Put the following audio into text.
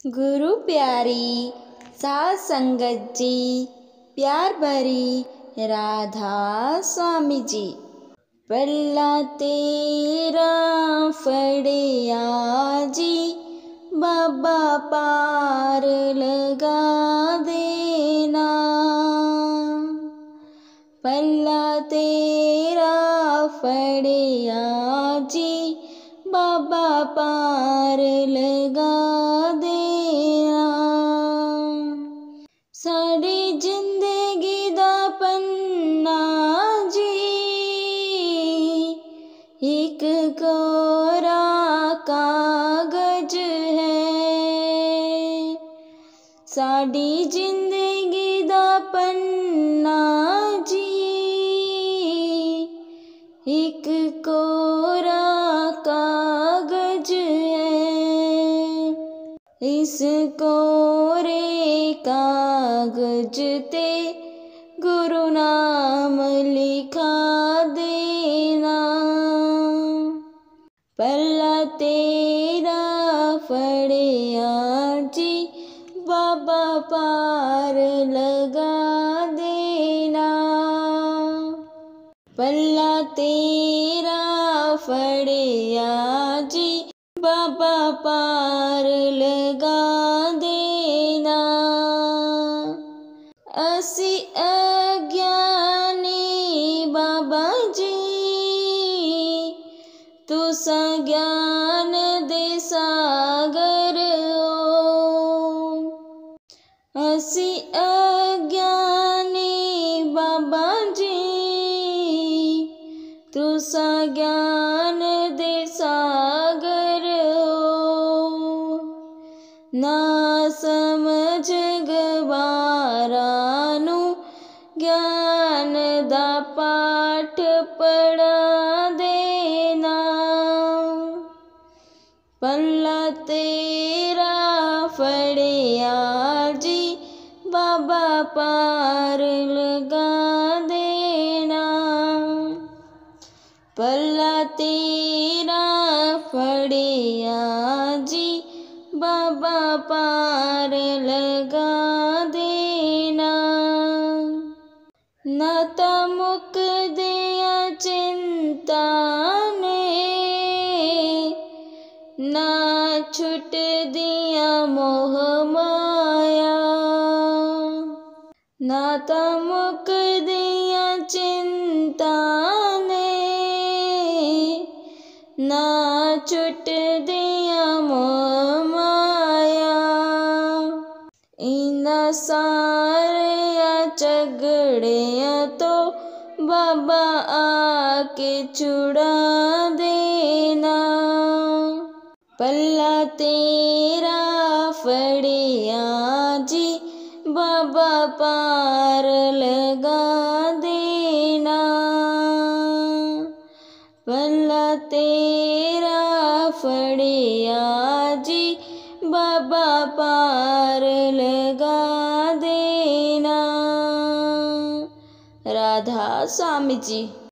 गुरु प्यारी साध संगत जी, प्यार भरी राधा स्वामी जी। पल्ला तेरा फड़िया जी, बाबा पार लगा देना। पल्ला तेरा फड़िया जी, बाबा पार लगा देना। साड़ी जिंदगी दा पन्ना जी, एक कोरा कागज है। साड़ी जिंदगी दा पन्ना जी, एक कोरा कागज है। इस कोरे कागज ते गुरु नाम लिखा देना। पल्ला तेरा फड़िया जी, बाबा पार लगा देना। पल्ला तेरा फड़िया जी, बाबा पार लगा देना। असी अज्ञानी बाबा जी, तुसा ज्ञान दे सागर हो। असी अज्ञानी बाबा जी, तुसा ज्ञान दे सागर हो। ना समझ गवारा नू ज्ञान दा पाठ पढ़ा देना। पल्ला तेरा फड़िया जी, बाबा पार लगा देना। पल्ला तेरा फड़िया जी, बाबा पार लगा देना। नाता मुक दिया चिंता ने, ना छुट दिया मोह माया। नाता मुक दिया चिंता ने, ना छुट दिया मोह माया। इना सारे झगड़िया तो बाबा आके छुड़ा देना। पल्ला तेरा फड़िया जी, बाबा पार लगा देना। पल्ला तेरा फड़िया जी, बाबा पार लगा देना। राधा स्वामी जी।